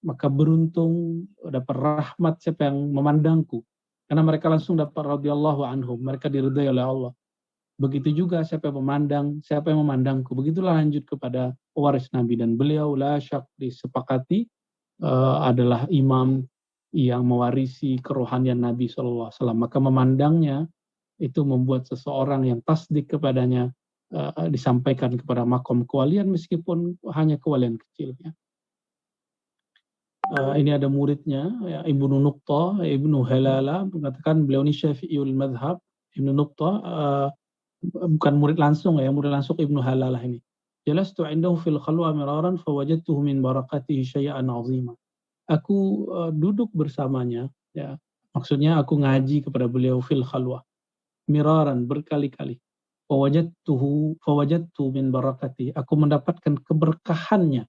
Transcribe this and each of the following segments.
maka beruntung dapat rahmat siapa yang memandangku. Karena mereka langsung dapat radhiyallahu anhum, mereka diridhai oleh Allah. Begitu juga siapa yang memandangku. Begitulah lanjut kepada pewaris Nabi, dan beliau la syak disepakati adalah imam yang mewarisi kerohanian Nabi SAW. Maka memandangnya itu membuat seseorang yang tasdik kepadanya disampaikan kepada makom kewalian meskipun hanya kewalian kecil. Ya. Ini ada muridnya, ya, Ibnu Nuqtah, Ibnu Halala, mengatakan beliau ini Syafi'iyul Madhab. Ibnu Nuqtah bukan murid langsung, ya, murid langsung Ibnu Halalah ini. Jalastu indahu fil khalwa miraran fawajadtuhu min barakatihi syai'an 'azima. Aku duduk bersamanya, ya. Maksudnya aku ngaji kepada beliau fil khalwa miraran, berkali-kali. Fawajadtu min barakati. Aku mendapatkan keberkahannya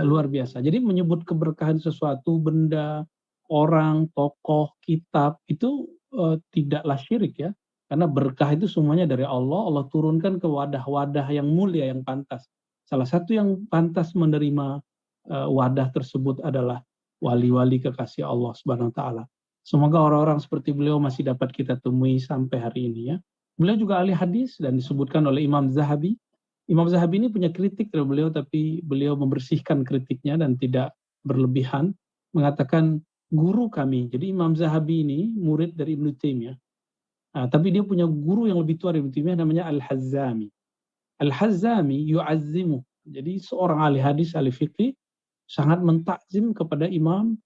luar biasa. Jadi menyebut keberkahan sesuatu, benda, orang, tokoh, kitab, itu tidaklah syirik, ya. Karena berkah itu semuanya dari Allah. Allah turunkan ke wadah-wadah yang mulia, yang pantas. Salah satu yang pantas menerima wadah tersebut adalah wali-wali kekasih Allah Subhanahu wa taala. Semoga orang-orang seperti beliau masih dapat kita temui sampai hari ini, ya. Beliau juga ahli hadis dan disebutkan oleh Imam Zahabi. Imam Zahabi ini punya kritik dari beliau, tapi beliau membersihkan kritiknya dan tidak berlebihan. Mengatakan guru kami. Jadi Imam Zahabi ini murid dari Ibnu Taimiyah. Tapi dia punya guru yang lebih tua dari Ibnu Taimiyah, namanya Al-Hazzami. Al-Hazzami yu'azzimu. Jadi seorang ahli hadis, ahli fikih, sangat mentakzim kepada Imam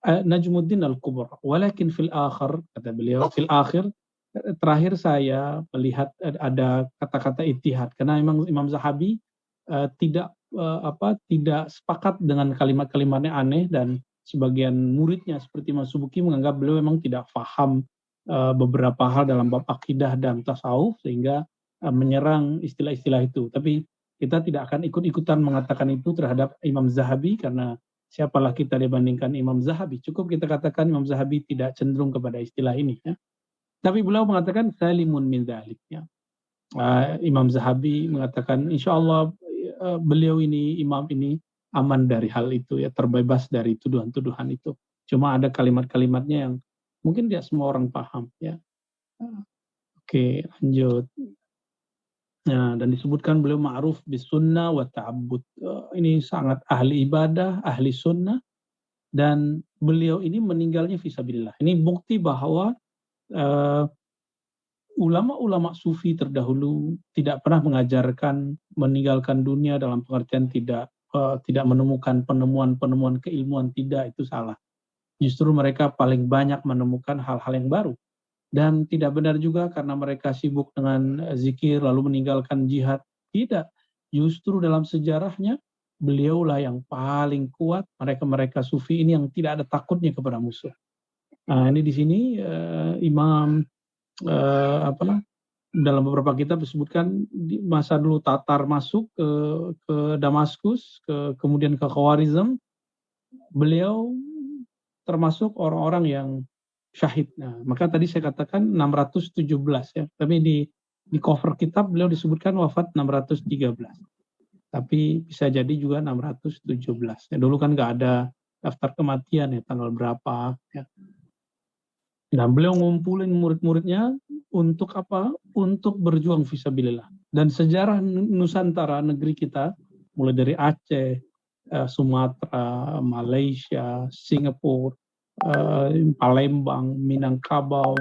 Najmuddin Al-Kubra. Walakin fil akhir, kata beliau, fil akhir, terakhir saya melihat ada kata-kata ijtihad, karena Imam Zahabi tidak sepakat dengan kalimat-kalimatnya aneh, dan sebagian muridnya seperti Imam Subuki menganggap beliau memang tidak paham beberapa hal dalam bab akidah dan tasawuf sehingga menyerang istilah-istilah itu. Tapi kita tidak akan ikut-ikutan mengatakan itu terhadap Imam Zahabi, karena siapalah kita dibandingkan Imam Zahabi. Cukup kita katakan Imam Zahabi tidak cenderung kepada istilah ini, ya. Tapi beliau mengatakan salimun min dzalik, ya. Imam Zahabi mengatakan insya Allah beliau ini, imam ini aman dari hal itu, ya, terbebas dari tuduhan-tuduhan itu. Cuma ada kalimat-kalimatnya yang mungkin tidak semua orang paham, ya. Oke, lanjut. Nah, dan disebutkan beliau ma'ruf bis sunnah wa ta'abbud. Ini sangat ahli ibadah, ahli sunnah, dan beliau ini meninggalnya fisabilillah. Ini bukti bahwa ulama-ulama sufi terdahulu tidak pernah mengajarkan meninggalkan dunia dalam pengertian tidak menemukan penemuan-penemuan keilmuan, tidak, itu salah. Justru mereka paling banyak menemukan hal-hal yang baru. Dan tidak benar juga karena mereka sibuk dengan zikir lalu meninggalkan jihad. Tidak. Justru dalam sejarahnya beliaulah yang paling kuat, mereka-mereka sufi ini yang tidak ada takutnya kepada musuh. Nah, ini di sini Imam dalam beberapa kitab disebutkan di masa dulu Tatar masuk ke Damaskus, kemudian ke Khawarizm, beliau termasuk orang-orang yang syahid. Nah, maka tadi saya katakan 617, ya. Tapi di cover kitab beliau disebutkan wafat 613. Tapi bisa jadi juga 617. Ya, dulu kan nggak ada daftar kematian, ya, tanggal berapa, ya. Nah, beliau ngumpulin murid-muridnya untuk apa? Untuk berjuang fisabilillah. Dan sejarah Nusantara, negeri kita, mulai dari Aceh, Sumatera, Malaysia, Singapura, Palembang, Minangkabau,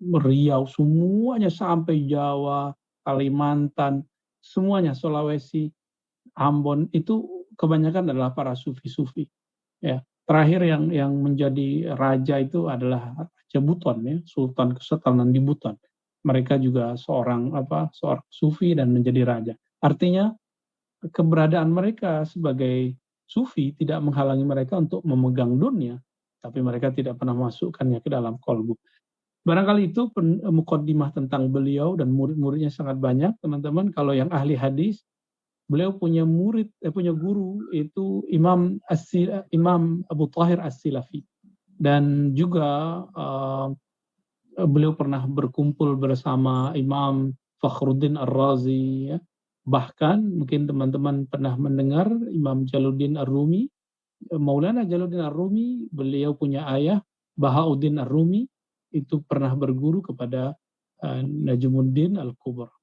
Riau, semuanya sampai Jawa, Kalimantan, semuanya, Sulawesi, Ambon, itu kebanyakan adalah para sufi-sufi, ya. Terakhir yang menjadi raja itu adalah Raja Buton, ya, Sultan Kesultanan di Buton. Mereka juga seorang sufi dan menjadi raja. Artinya keberadaan mereka sebagai sufi tidak menghalangi mereka untuk memegang dunia, tapi mereka tidak pernah masukkannya ke dalam kolbu. Barangkali itu mukaddimah tentang beliau, dan murid-muridnya sangat banyak, teman-teman. Kalau yang ahli hadis, beliau punya guru itu Imam Abu Thahir As-Silafi, dan juga beliau pernah berkumpul bersama Imam Fakhruddin Ar-Razi, ya. Bahkan mungkin teman-teman pernah mendengar Imam Jalaluddin Ar-Rumi, Maulana Jalaluddin Ar-Rumi, beliau punya ayah Bahauddin Ar-Rumi, itu pernah berguru kepada Najmuddin Al-Kubra.